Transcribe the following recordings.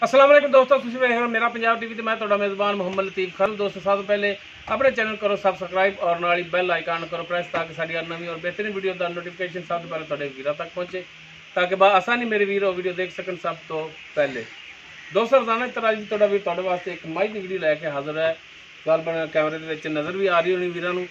अस्सलाम वालेकुम दोस्तों, खुशी में मेरा पंजाब टीवी ते मैं तुहाडा मेज़बान मोहम्मद लतीफ़ खान। दोस्तों सब तो पहले अपने चैनल करो सबसक्राइब और नाल ही बैल आइकन करो प्रेस ताकि साडी हर नवी और बेहतरीन वीडियो का नोटिफिकेशन सब तो पहले तुहाडे वीरां तक पहुंचे ताकि आसानी मेरे वीर वीडियो देख सकन सब तो पहले। दोस्तों रोजाना की तरह जी तुहाडा वीर तुहाडे वास्ते एक मझ की वीडियो लैके हाजिर है। गल बन कैमरे दे विच नज़र भी आ रही होनी वीरां नूं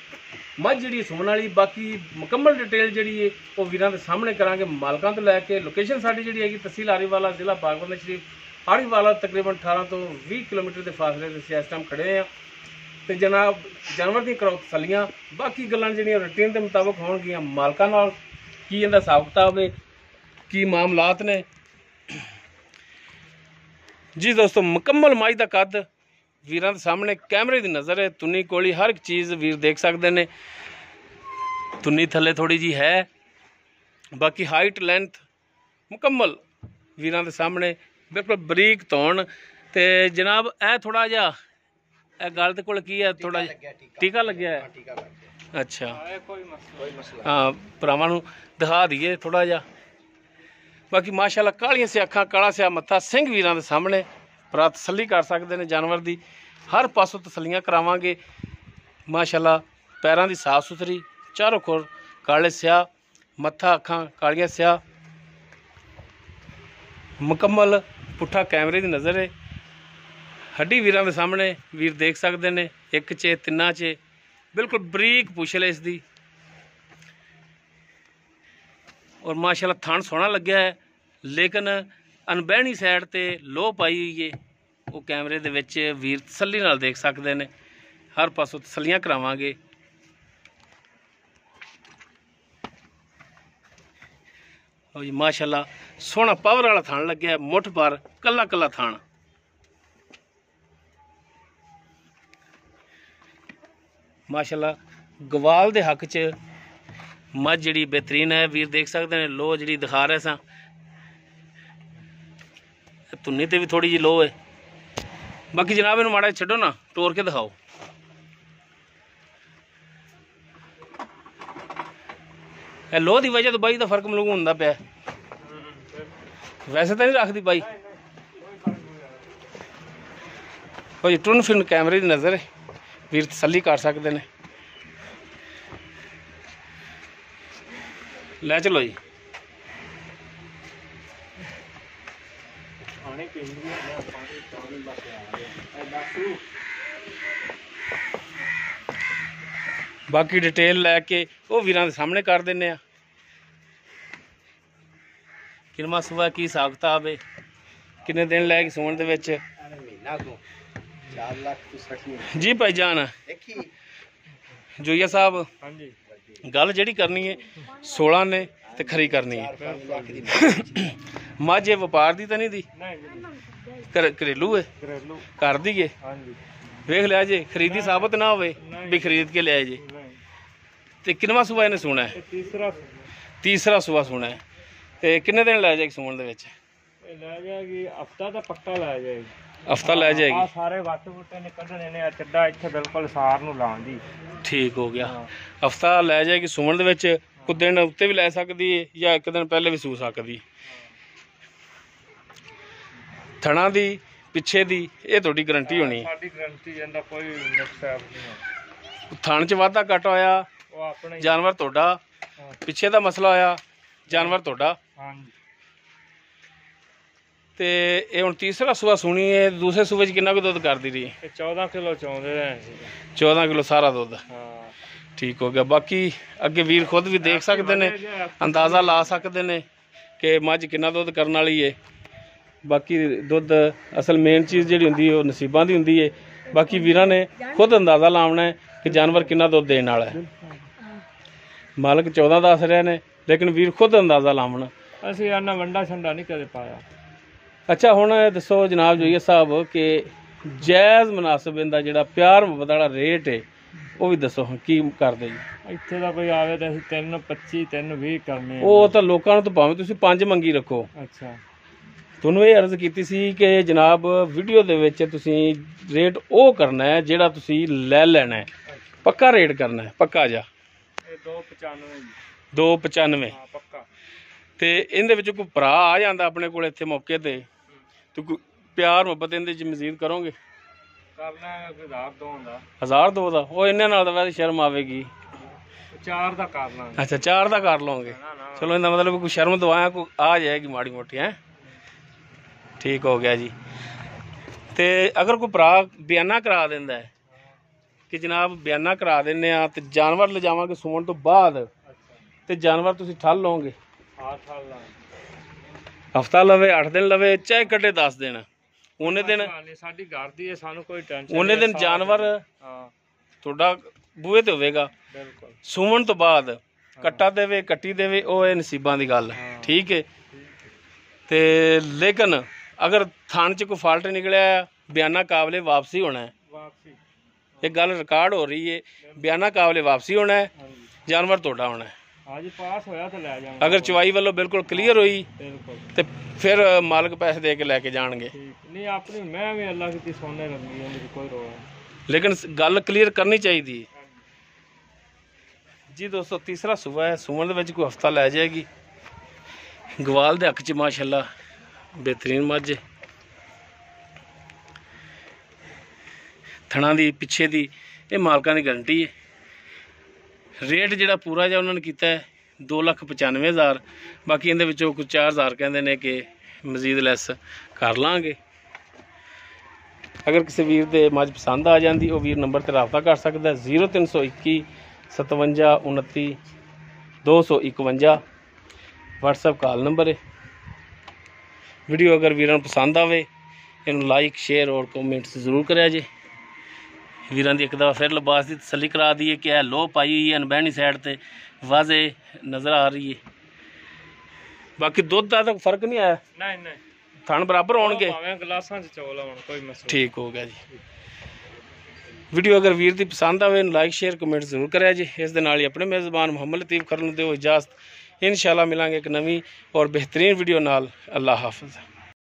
मझ जिहड़ी सुमन वाली, बाकी मुकम्मल डिटेल जिहड़ी है वो वीरां दे सामने करांगे। मालकां तो लैके लोकेशन साडी जिहड़ी हैगी तहसील आरीवाला जिला बागबान शरीफ आरीवाला तकरीबन 18 तो 20 किलोमीटर के फासले से इस टाइम खड़े हैं। तो जनाब जानवर दी करो तसलियां बाकी गल्लां जिहड़ियां रूटीन के मुताबिक होणगियां मालकां नाल की इहदा हिसाब किताब है की मामलात ने जी। दोस्तों मुकम्मल मझ दा कद वीरां दे सामने कैमरे की नज़र है। तुन्नी कोली हर एक चीज़ वीर देख सकते हैं। तुन्नी थले थोड़ी जी है, बाकी हाइट लेंथ मुकम्मल वीरां दे सामने बिल्कुल बरीक धौन। तो जनाब ए थोड़ा जा गल दे कोल की है, थोड़ा टीका लग्या है। अच्छा हाँ भरावां नूं दिखा दईए थोड़ा जा। बाकी माशाल्लाह कालियां से अखां काला से मत्था सिंह वीरां दे सामने भरा तसली कर सकते हैं। जानवर की हर पासों तसलियां करावांगे। माशाल्लाह पैरों की साफ सुथरी चारों खोर काले स्याह मत्था अखां कालियां स्याह मुकम्मल पुट्ठा कैमरे की नज़र है। हड्डी वीरां दे सामने वीर देख सकते हैं। एक चे तिना चे बिल्कुल बरीक पुछल इसकी और माशाल्लाह थान सोहना लग्या है। लेकिन अनबहनी साइड ते लो पाई हुई है वो कैमरे दे विच वीर तसल्ली नाल देख सकते हैं। हर पासों तसलियां करावांगे। और जी माशाल्लाह सोहना पावर वाला थान लग्या है, मुठ पर कला कला थान। माशाल्लाह गवाल दे हक च मझ जिहड़ी बेहतरीन है वीर देख सकते हैं। लो जिहड़ी दिखा रहे सा तुन्नी ते भी थोड़ी जी लो है। बाकी जनाब इन्हूं माड़ा छड्डो ना, टोर के दिखाओ। लो की वजह तो बाई का फर्क मालूम होंदा पिया, वैसे तो नहीं रखती बाई। जी टुन फिन कैमरे की नज़र है, वीर तसल्ली कर सकते हैं। लै चलो जी बाकी डिटेल लैके वो वीरां दे सामने कर देने। किनवा सुबह की हिसाब किताब है, किन्ने दिन लैके सुमन दे विच जी भाई जान जोइया साहब गल जिहड़ी करनी है 16 ने ते खरी करनी है। मझ व्यापार दी तो नहीं दी, घरेलू है कर दी है। वेख लिया जे खरीदी साबित ना होवे भी खरीद के लिया जे। ते किनवा सुबह इन्हें सुना है? तीसरा सुबह सुना है। ते किन्ने दिन लै जाएगी सुमन दे विच? लै जाएगी हफ्ता तो पक्का लै जाएगी। हफ्ता लै जाएगी। सारे वट बूटे ने कढने ने चड्डा इत्थे बिल्कुल सार नूं लाउण दी। ठीक हो गया। हफ्ता लै जाएगी सुमन दे विच। कुछ दिन उत्ते भी लै सकदी है या एक दिन पहले भी सू सकदी। थणा दी पिछे दी ये थोड़ी गारंटी होनी? साडी गारंटी इहदा कोई नुकसान नहीं। थण च वाधा घट होया जानवर तुहाडा, पिछे दा मसला होया जानवर तुहाडा। ते ये हुण तीसरा सूआ सुनी है। दूसरे सूबे च कितना दुध करदी रही? 14 किलो चौंदे रहे। 14 किलो सारा दुध। ठीक हो गया। बाकी अगे वीर खुद भी देख सकते हैं, अंदाज़ा ला सकते हैं कि मझ कितना दुध करने वाली है। बाकी दुध असल मेन चीज़ जी होंगी वो नसीबां की होंगी है। बाकी वीरां ने खुद अंदाज़ा लाना है कि जानवर कितना दुध देने वाला है। मालक 14 दस रहे ने लेकिन वीर खुद अंदाज़ा लावन। असीं इन्ना वंडा छंडा नहीं कदे पाया। अच्छा हुण दसो जनाब जोइया साहब कि जायज़ मुनासिब इहदा जिहड़ा प्यार मुहब्बत वाला रेट है वो भी दसो की करदे जी? इत्थे दा कोई आवे तां असीं 3.25 3.20 करने। वो तो लोकां नूं तां भावें तुसीं 5 मंगी रखो। अच्छा तुहानूं ये अर्ज़ कीती सी कि जनाब वीडियो दे विच तुसीं रेट वो करना है जिहड़ा तुसीं लै लैना है, पक्का रेट करना है पक्का जा। 295 पक्का। ते इहदे विच कोई भरा आ जांदा अपने कोल इत्थे मौके ते कोई ਪਿਆਰ ਮੁਹੱਬਤ ਇਹਦੇ ਚ ਮਜ਼ੀਦ ਕਰੋਗੇ? ਕਰ ਲਾਂਗੇ ਕੋਈ 1000 ਦਾ 1002 ਦਾ ਉਹ ਇੰਨੇ ਨਾਲ ਤਾਂ ਵੈਸੇ ਸ਼ਰਮ ਆਵੇਗੀ। 4 ਦਾ ਕਰ ਲਾਂਗੇ। ਅੱਛਾ 4 ਦਾ ਕਰ ਲਓਗੇ। ਚਲੋ ਇਹਦਾ ਮਤਲਬ ਕੋਈ ਸ਼ਰਮ ਦਵਾਇਆ ਕੋਈ ਆ ਜਾਏਗੀ ਮਾੜੀ ਮੋਟੀ ਹੈ। ਠੀਕ ਹੋ ਗਿਆ ਜੀ। ਤੇ ਅਗਰ ਕੋਈ ਭਰਾ ਬਿਆਨਾ ਕਰਾ ਦਿੰਦਾ ਹੈ ਕਿ ਜਨਾਬ ਬਿਆਨਾ ਕਰਾ ਦਿੰਦੇ ਆ ਤੇ ਜਾਨਵਰ ਲਿਜਾਵਾਂਗੇ ਸੂਣ ਤੋਂ ਬਾਅਦ ਤੇ ਜਾਨਵਰ ਤੁਸੀਂ ਠੱਲ ਲਓਗੇ? ਹਾਂ ਠੱਲ ਲਾਂਗੇ। ਹਫਤਾ ਲਵੇ 8 ਦਿਨ ਲਵੇ ਚਾਹੇ ਕੱਢੇ 10 ਦਿਨ ਉਹਨੇ ਦਿਨ ਸਾਡੀ ਘਰ ਦੀ ਹੈ ਸਾਨੂੰ ਕੋਈ ਟੈਨਸ਼ਨ ਉਹਨੇ ਦਿਨ ਜਾਨਵਰ ਹਾਂ ਤੁਹਾਡਾ ਬੂਹੇ ਤੇ ਹੋਵੇਗਾ। ਬਿਲਕੁਲ ਸੂਣ ਤੋਂ ਬਾਅਦ ਕੱਟਾ ਦੇਵੇ ਕੱਟੀ ਦੇਵੇ ਉਹ ਇਹ ਨਸੀਬਾਂ ਦੀ ਗੱਲ ਹੈ। ਠੀਕ ਹੈ। ਤੇ ਲੇਕਿਨ ਅਗਰ ਥਣ 'ਚ ਕੋਈ ਫਾਲਟ ਨਿਕਲਿਆ ਬਿਆਨਾ ਕਾਬਲੇ ਵਾਪਸੀ ਹੋਣਾ ਹੈ। ਵਾਪਸੀ ਇਹ ਗੱਲ ਰਿਕਾਰਡ ਹੋ ਰਹੀ ਹੈ। ਬਿਆਨਾ ਕਾਬਲੇ ਵਾਪਸੀ ਹੋਣਾ ਹੈ। ਜਾਨਵਰ ਤੁਹਾਡਾ ਹੋਣਾ ਹੈ। ਅੱਜ ਪਾਸ ਹੋਇਆ ਤਾਂ ਲੈ ਜਾਵਾਂਗੇ। ਅਗਰ ਚਵਾਈ ਵੱਲੋਂ ਬਿਲਕੁਲ ਕਲੀਅਰ ਹੋਈ ਬਿਲਕੁਲ ਤੇ ਫਿਰ ਮਾਲਕ ਪੈਸੇ ਦੇ ਕੇ ਲੈ ਕੇ ਜਾਣਗੇ। ਨਹੀਂ ਆਪਣੀ ਮੈਂ ਵੀ ਅੱਲਾ ਕੀਤੀ ਸੋਨੇ ਰੰਗੀ ਉਹਦੇ ਕੋਈ ਰੋਲ ਲੇਕਿਨ ਗੱਲ ਕਲੀਅਰ ਕਰਨੀ ਚਾਹੀਦੀ ਹੈ ਜੀ। ਦੋਸਤੋ ਤੀਸਰਾ ਸੂਆ ਹੈ। ਸੂਣ ਦੇ ਵਿੱਚ ਕੋਈ ਹਫਤਾ ਲੈ ਜਾਏਗੀ। ਗਵਾਲ ਦੇ ਹੱਕ 'ਚ ਮਾਸ਼ਾਅੱਲਾ ਬਿਹਤਰੀਨ ਮੱਝ ਥਣਾ ਦੀ ਪਿੱਛੇ ਦੀ ਇਹ ਮਾਲਕਾਂ ਦੀ ਗਰੰਟੀ ਹੈ। ਰੇਟ ਜਿਹੜਾ ਪੂਰਾ ਜਿਹਾ ਉਹਨਾਂ ਨੇ ਕੀਤਾ ਹੈ 2,95,000। ਬਾਕੀ ਇਹਦੇ ਵਿੱਚੋਂ ਕੁਝ 4,000 ਕਹਿੰਦੇ ਨੇ ਕਿ ਮਜ਼ੀਦ ਲੈਸ ਕਰ ਲਾਂਗੇ। ਅਗਰ ਕਿਸੇ ਵੀਰ ਦੇ ਮੱਝ ਪਸੰਦ ਆ ਜਾਂਦੀ ਉਹ ਵੀਰ ਨੰਬਰ 'ਤੇ ਰਾਬਤਾ ਕਰ ਸਕਦਾ 0321 57 29 251 WhatsApp ਕਾਲ ਨੰਬਰ ਹੈ। ਵੀਡੀਓ ਅਗਰ ਵੀਰਾਂ ਨੂੰ ਪਸੰਦ ਆਵੇ ਇਹਨੂੰ ਲਾਈਕ ਸ਼ੇਅਰ ਔਰ ਕਮੈਂਟਸ ਜ਼ਰੂਰ ਕਰਿਆ ਜੇ। ਵੀਰਾਂ ਦੀ ਇੱਕ ਦਫਾ ਫਿਰ ਲਿਬਾਸ ਦੀ ਤਸੱਲੀ ਕਰਾ ਦਈਏ ਕਿ ਇਹ ਲੋਹ ਪਾਈ ਹੋਈ ਹੈ ਅਨਬਹਿਣੀ ਸਾਈਡ ਤੇ ਵਾਜ਼ੇ ਨਜ਼ਰ ਆ ਰਹੀ ਹੈ। ਬਾਕੀ ਦੁੱਧ ਦਾ ਤਾਂ ਫਰਕ ਨਹੀਂ ਆਇਆ। ਨਹੀਂ ਥਣ ਬਰਾਬਰ ਹੋਣਗੇ ਭਾਵੇਂ ਗਲਾਸਾਂ 'ਚ ਚੌਲ ਆਉਣ ਕੋਈ ਮਸਲਾ। ਠੀਕ ਹੋ ਗਿਆ ਜੀ। ਵੀਡੀਓ ਅਗਰ ਵੀਰ ਦੀ ਪਸੰਦ ਆਵੇ ਇਹਨੂੰ ਲਾਈਕ ਸ਼ੇਅਰ ਕਮੈਂਟ ਜ਼ਰੂਰ ਕਰਿਆ ਜੀ। ਇਸ ਦੇ ਨਾਲ ਹੀ ਆਪਣੇ ਮੇਜ਼ਬਾਨ ਮੁਹੰਮਦ ਲਤੀਫ ਖਰ ਨੂੰ ਦਿਓ ਇਜਾਜ਼ਤ। इंशाल्लाह मिलांगे एक नवी और बेहतरीन वीडियो नाल। अल्लाह हाफिज़।